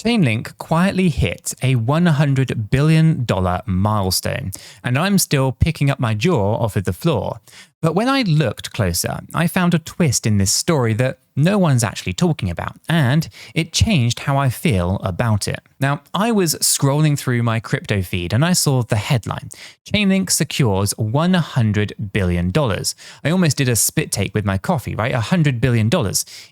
Chainlink quietly hit a $100 billion milestone, and I'm still picking up my jaw off of the floor. But when I looked closer, I found a twist in this story that no one's actually talking about, and it changed how I feel about it. Now, I was scrolling through my crypto feed and I saw the headline, Chainlink secures $100 billion. I almost did a spit take with my coffee, right? $100 billion.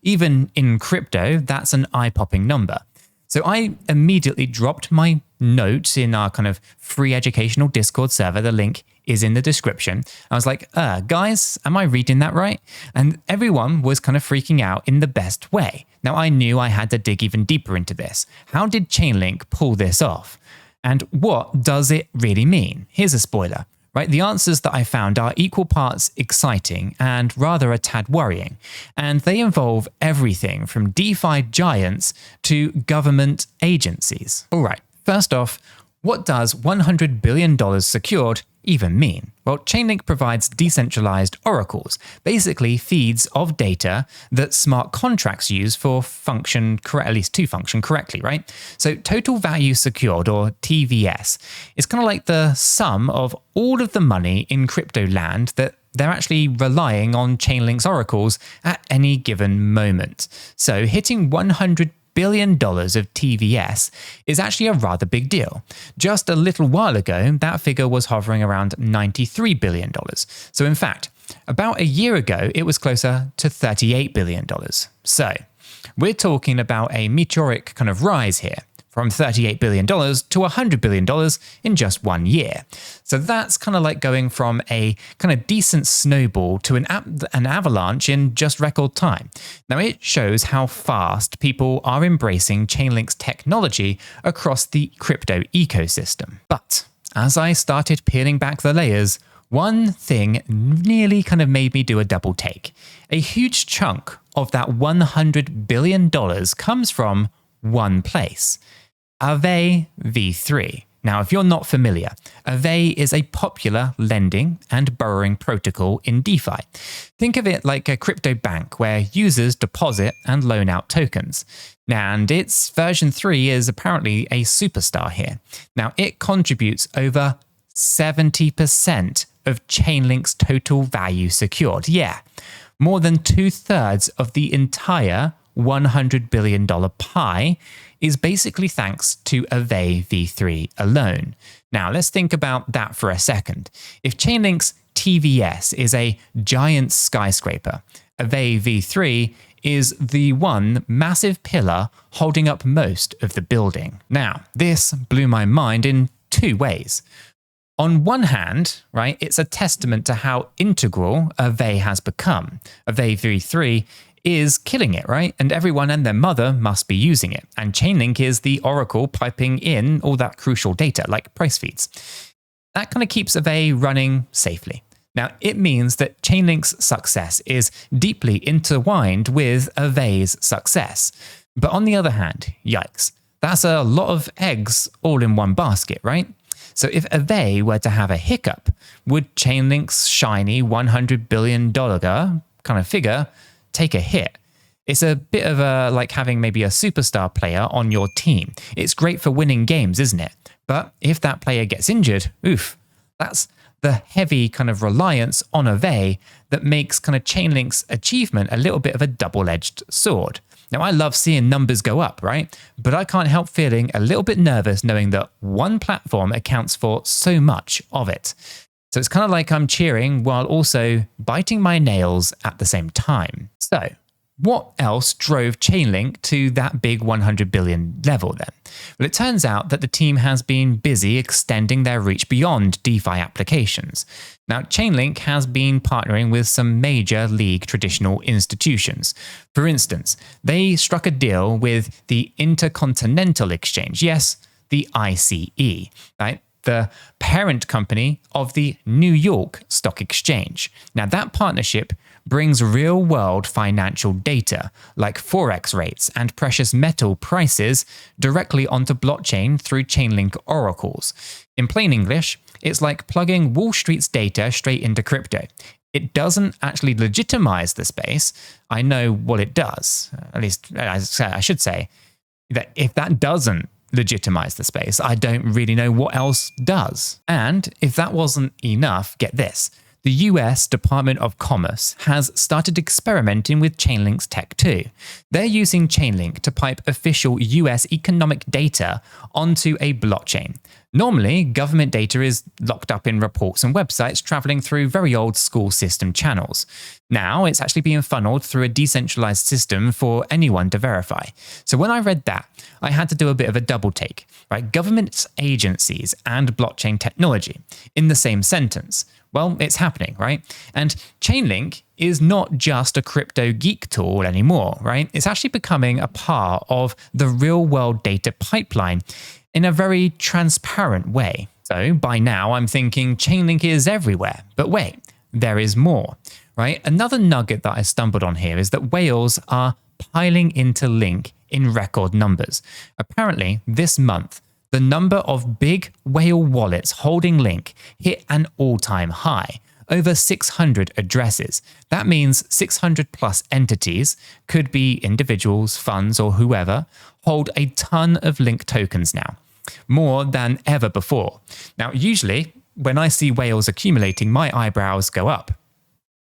Even in crypto, that's an eye-popping number. So I immediately dropped my note in our kind of free educational Discord server. The link is in the description. I was like, guys, am I reading that right? And everyone was kind of freaking out in the best way. Now I knew I had to dig even deeper into this. How did Chainlink pull this off? And what does it really mean? Here's a spoiler. Right, the answers that I found are equal parts exciting and rather a tad worrying, and they involve everything from DeFi giants to government agencies. All right, first off, what does $100 billion secured even mean? Well, Chainlink provides decentralized oracles, basically feeds of data that smart contracts use for at least to function correctly, right? So total value secured, or TVS, is kind of like the sum of all of the money in crypto land that they're actually relying on Chainlink's oracles at any given moment. So hitting $100 billion of TVS is actually a rather big deal. Just a little while ago, that figure was hovering around $93 billion. So in fact, about a year ago, it was closer to $38 billion. So we're talking about a meteoric kind of rise here, from $38 billion to $100 billion in just 1 year. So that's kind of like going from a kind of decent snowball to an avalanche in just record time. Now it shows how fast people are embracing Chainlink's technology across the crypto ecosystem. But as I started peeling back the layers, one thing nearly kind of made me do a double take. A huge chunk of that $100 billion comes from one place. Aave v3. Now, if you're not familiar, Aave is a popular lending and borrowing protocol in DeFi. Think of it like a crypto bank where users deposit and loan out tokens. And its version 3 is apparently a superstar here. Now, it contributes over 70% of Chainlink's total value secured. Yeah, more than 2/3 of the entire $100 billion pie is basically thanks to Aave v3 alone. Now, let's think about that for a second. If Chainlink's TVS is a giant skyscraper, Aave v3 is the one massive pillar holding up most of the building. Now, this blew my mind in two ways. On one hand, right, it's a testament to how integral Aave has become. Aave v3 is killing it, right? And everyone and their mother must be using it. And Chainlink is the oracle piping in all that crucial data, like price feeds. That kind of keeps Aave running safely. Now, it means that Chainlink's success is deeply intertwined with Aave's success. But on the other hand, yikes, that's a lot of eggs all in one basket, right? So if Aave were to have a hiccup, would Chainlink's shiny $100 billion kind of figure take a hit? It's a bit of like having maybe a superstar player on your team. It's great for winning games, isn't it? But if that player gets injured, oof, that's the heavy kind of reliance on Aave that makes kind of Chainlink's achievement a little bit of a double-edged sword. Now, I love seeing numbers go up, right? But I can't help feeling a little bit nervous knowing that one platform accounts for so much of it. So it's kind of like I'm cheering while also biting my nails at the same time. So what else drove Chainlink to that big 100 billion level then? Well, it turns out that the team has been busy extending their reach beyond DeFi applications. Now, Chainlink has been partnering with some major league traditional institutions. For instance, they struck a deal with the Intercontinental Exchange, yes, the ICE, right? The parent company of the New York Stock Exchange. Now, that partnership brings real-world financial data like forex rates and precious metal prices directly onto blockchain through Chainlink oracles. In plain English, it's like plugging Wall Street's data straight into crypto. It doesn't actually legitimize the space. I know what it does. At least I should say. that if that doesn't legitimize the space, I don't really know what else does. And if that wasn't enough, get this. The US Department of Commerce has started experimenting with Chainlink's tech too. They're using Chainlink to pipe official US economic data onto a blockchain. Normally, government data is locked up in reports and websites traveling through very old school system channels. Now, it's actually being funneled through a decentralized system for anyone to verify. So when I read that, I had to do a bit of a double take, right? Government agencies and blockchain technology in the same sentence. Well, it's happening, right? And Chainlink is not just a crypto geek tool anymore, right? It's actually becoming a part of the real world data pipeline in a very transparent way. So by now I'm thinking Chainlink is everywhere, but wait, there is more, right? Another nugget that I stumbled on here is that whales are piling into Link in record numbers. Apparently this month, the number of big whale wallets holding Link hit an all-time high, over 600 addresses. That means 600 plus entities, could be individuals, funds, or whoever, hold a ton of Link tokens now, more than ever before. Now, usually when I see whales accumulating, my eyebrows go up.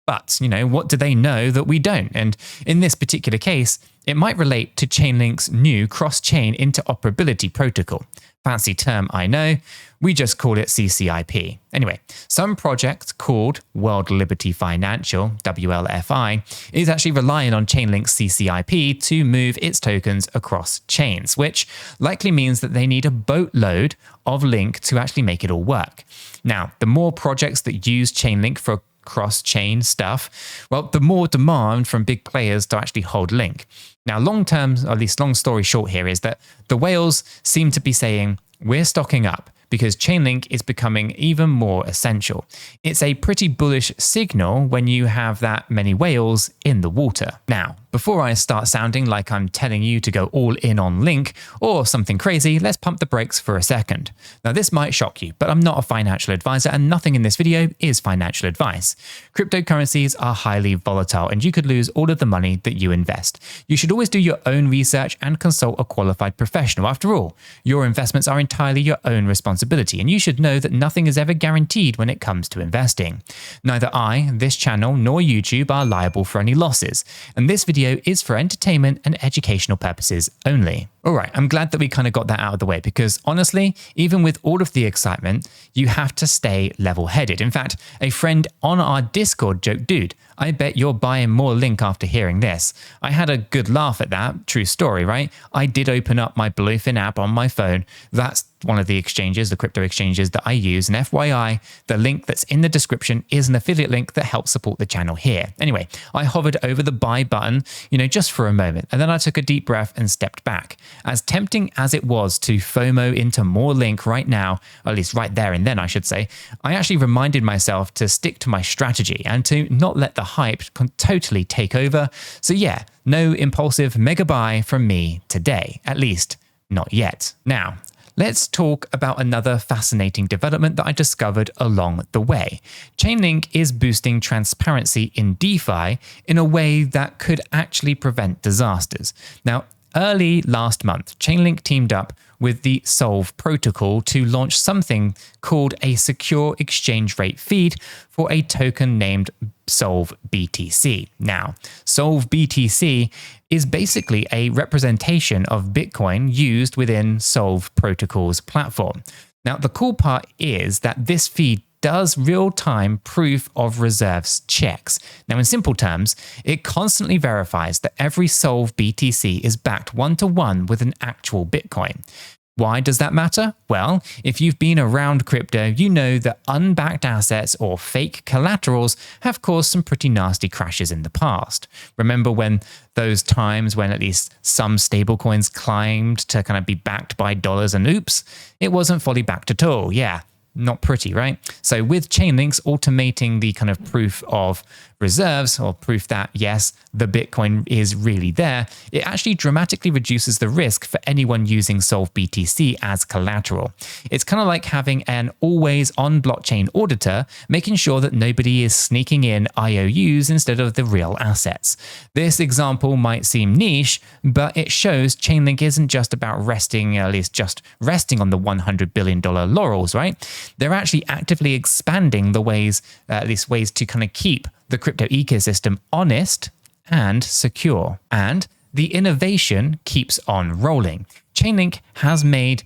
But, what do they know that we don't? And in this particular case, it might relate to Chainlink's new cross-chain interoperability protocol. Fancy term, I know. We just call it CCIP. Anyway, some project called World Liberty Financial, WLFI, is actually relying on Chainlink's CCIP to move its tokens across chains, which likely means that they need a boatload of Link to actually make it all work. Now, the more projects that use Chainlink for cross-chain stuff, well, the more demand from big players to actually hold Link. Now, long-term, or at least long story short here, is that the whales seem to be saying, we're stocking up because Chainlink is becoming even more essential. It's a pretty bullish signal when you have that many whales in the water. Now, before I start sounding like I'm telling you to go all in on Link or something crazy, let's pump the brakes for a second. Now, this might shock you, but I'm not a financial advisor and nothing in this video is financial advice. Cryptocurrencies are highly volatile and you could lose all of the money that you invest. You should always do your own research and consult a qualified professional. After all, your investments are entirely your own responsibility and you should know that nothing is ever guaranteed when it comes to investing. Neither I, this channel, nor YouTube are liable for any losses, and this video is for entertainment and educational purposes only. Alright, I'm glad that we kind of got that out of the way because honestly, even with all of the excitement, you have to stay level-headed. In fact, a friend on our Discord joked, dude, I bet you're buying more Link after hearing this. I had a good laugh at that, true story, right? I did open up my Bluefin app on my phone. That's one of the exchanges, the crypto exchanges that I use. And FYI, the link that's in the description is an affiliate link that helps support the channel here. Anyway, I hovered over the buy button, just for a moment, and then I took a deep breath and stepped back. As tempting as it was to FOMO into more Link right now, or at least right there and then I should say, I actually reminded myself to stick to my strategy and to not let the hype totally take over. So yeah, no impulsive mega buy from me today, at least not yet. Now, let's talk about another fascinating development that I discovered along the way. Chainlink is boosting transparency in DeFi in a way that could actually prevent disasters. Now, early last month, Chainlink teamed up with the Solv protocol to launch something called a secure exchange rate feed for a token named SolvBTC. Now, SolvBTC is basically a representation of Bitcoin used within Solv protocol's platform. Now, the cool part is that this feed does real-time proof of reserves checks. Now, in simple terms, it constantly verifies that every SolvBTC is backed one-to-one with an actual Bitcoin. Why does that matter? Well, if you've been around crypto, you know that unbacked assets or fake collaterals have caused some pretty nasty crashes in the past. Remember when those times when at least some stablecoins climbed to kind of be backed by dollars and oops, it wasn't fully backed at all. Yeah. Not pretty, right? So with Chainlinks automating the kind of proof of reserves, or proof that, yes, the Bitcoin is really there, it actually dramatically reduces the risk for anyone using SolvBTC as collateral. It's kind of like having an always on blockchain auditor, making sure that nobody is sneaking in IOUs instead of the real assets. This example might seem niche, but it shows Chainlink isn't just about resting, at least just resting on the $100 billion laurels, right? They're actually actively expanding the ways, at least ways to kind of keep the crypto ecosystem honest and secure. And the innovation keeps on rolling. Chainlink has made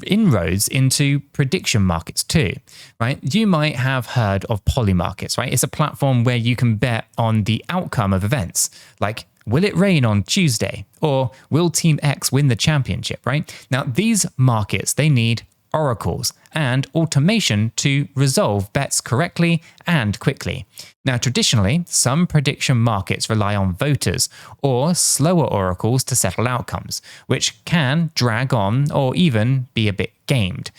inroads into prediction markets too, right? You might have heard of Polymarkets, right? It's a platform where you can bet on the outcome of events, like will it rain on Tuesday? Or will Team X win the championship, right? Now, these markets, they need oracles and automation to resolve bets correctly and quickly. Now, traditionally, some prediction markets rely on voters or slower oracles to settle outcomes, which can drag on or even be a bit gamed.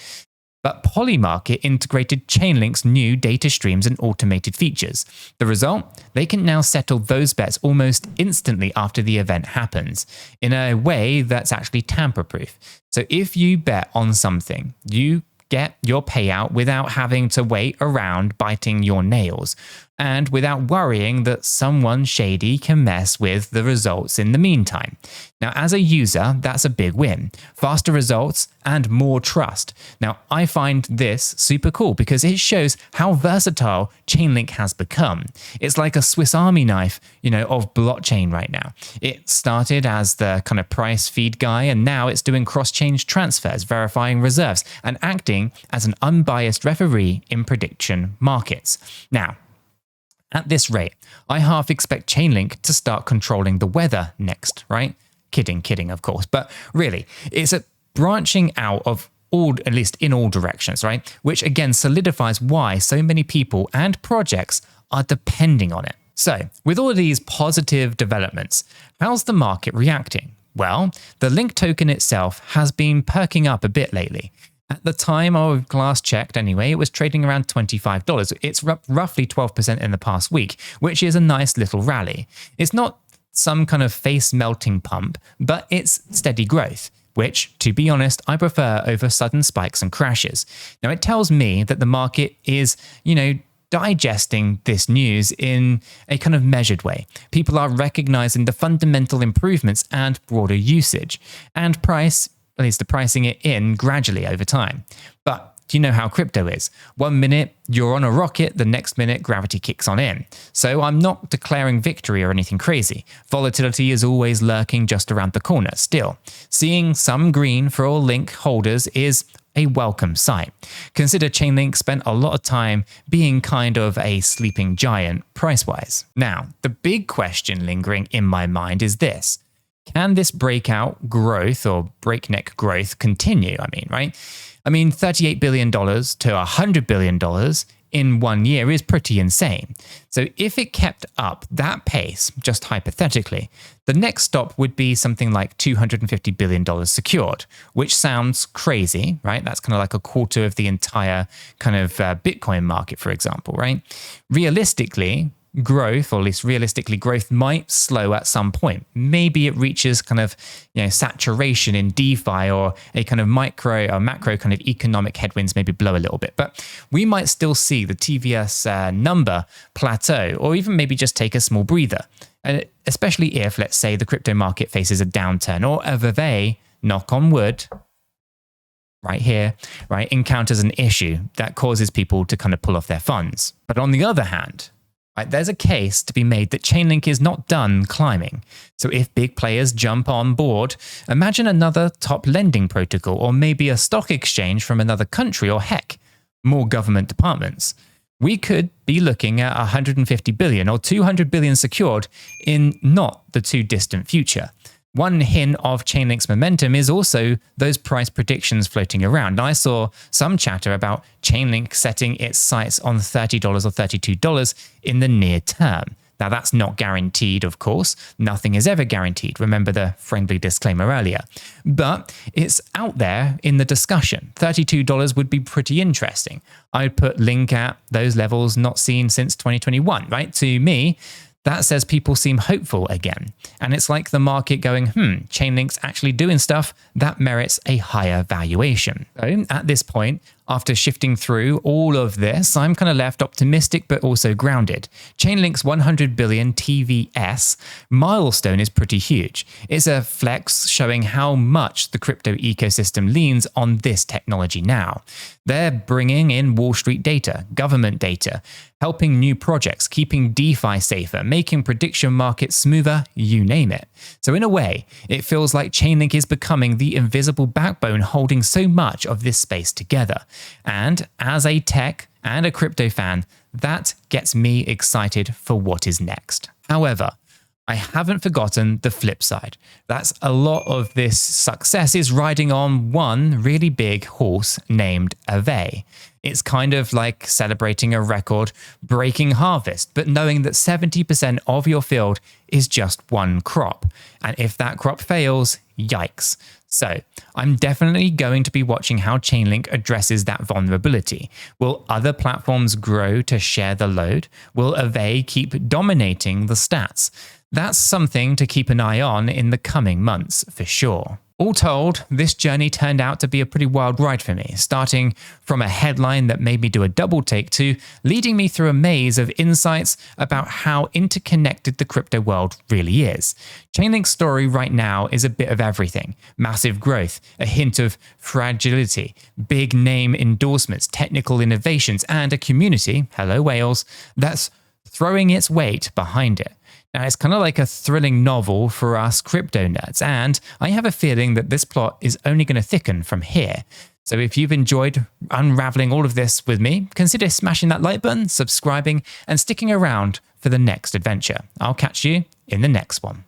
But Polymarket integrated Chainlink's new data streams and automated features. The result? They can now settle those bets almost instantly after the event happens, in a way that's actually tamper-proof. So if you bet on something, you get your payout without having to wait around biting your nails, and without worrying that someone shady can mess with the results in the meantime. Now, as a user, that's a big win. Faster results and more trust. Now, I find this super cool because it shows how versatile Chainlink has become. It's like a Swiss Army knife, of blockchain right now. It started as the kind of price feed guy, and now it's doing cross-chain transfers, verifying reserves, and acting as an unbiased referee in prediction markets. Now, at this rate, I half expect Chainlink to start controlling the weather next, right? Kidding, of course. But really, it's a branching out of all, at least in all directions, right? Which again solidifies why so many people and projects are depending on it. So, with all of these positive developments, how's the market reacting? Well, the Link token itself has been perking up a bit lately. At the time I last checked anyway, it was trading around $25. It's roughly 12% in the past week, which is a nice little rally. It's not some kind of face-melting pump, but it's steady growth, which, to be honest, I prefer over sudden spikes and crashes. Now, it tells me that the market is, digesting this news in a kind of measured way. People are recognizing the fundamental improvements and broader usage, and at least pricing it in gradually over time. But do you know how crypto is? 1 minute you're on a rocket, the next minute gravity kicks on in. So I'm not declaring victory or anything crazy. Volatility is always lurking just around the corner. Still, seeing some green for all Link holders is a welcome sight. Consider Chainlink spent a lot of time being kind of a sleeping giant price-wise. Now, the big question lingering in my mind is this. Can this breakout growth or breakneck growth continue? $38 billion to $100 billion in 1 year is pretty insane. So if it kept up that pace, just hypothetically, the next stop would be something like $250 billion secured, which sounds crazy, right? That's kind of like a quarter of the entire kind of Bitcoin market, for example, right? Realistically, growth, or at least realistically, growth might slow at some point. Maybe it reaches kind of saturation in DeFi, or a kind of macro kind of economic headwinds maybe blow a little bit. But we might still see the TVS number plateau, or even maybe just take a small breather. Especially if, let's say, the crypto market faces a downturn, or Aave, knock on wood, right here, right, encounters an issue that causes people to kind of pull off their funds. But on the other hand, there's a case to be made that Chainlink is not done climbing. So if big players jump on board, imagine another top lending protocol, or maybe a stock exchange from another country, or heck, more government departments. We could be looking at 150 billion or 200 billion secured in not the too distant future. One hint of Chainlink's momentum is also those price predictions floating around. Now, I saw some chatter about Chainlink setting its sights on $30 or $32 in the near term. Now, that's not guaranteed, of course. Nothing is ever guaranteed. Remember the friendly disclaimer earlier. But it's out there in the discussion. $32 would be pretty interesting. I'd put Link at those levels not seen since 2021, right? To me, that says people seem hopeful again. And it's like the market going, Chainlink's actually doing stuff that merits a higher valuation. So at this point, after shifting through all of this, I'm kind of left optimistic but also grounded. Chainlink's 100 billion TVS milestone is pretty huge. It's a flex showing how much the crypto ecosystem leans on this technology now. They're bringing in Wall Street data, government data, helping new projects, keeping DeFi safer, making prediction markets smoother, you name it. So in a way, it feels like Chainlink is becoming the invisible backbone holding so much of this space together. And as a tech and a crypto fan, that gets me excited for what is next. However, I haven't forgotten the flip side. That's a lot of this success is riding on one really big horse named Aave. It's kind of like celebrating a record-breaking harvest, but knowing that 70% of your field is just one crop. And if that crop fails, yikes. So I'm definitely going to be watching how Chainlink addresses that vulnerability. Will other platforms grow to share the load? Will Aave keep dominating the stats? That's something to keep an eye on in the coming months for sure. All told, this journey turned out to be a pretty wild ride for me, starting from a headline that made me do a double take to leading me through a maze of insights about how interconnected the crypto world really is. Chainlink's story right now is a bit of everything. Massive growth, a hint of fragility, big name endorsements, technical innovations, and a community, hello whales, that's throwing its weight behind it. Now, it's kind of like a thrilling novel for us crypto nerds, and I have a feeling that this plot is only going to thicken from here. So if you've enjoyed unraveling all of this with me, consider smashing that like button, subscribing, and sticking around for the next adventure. I'll catch you in the next one.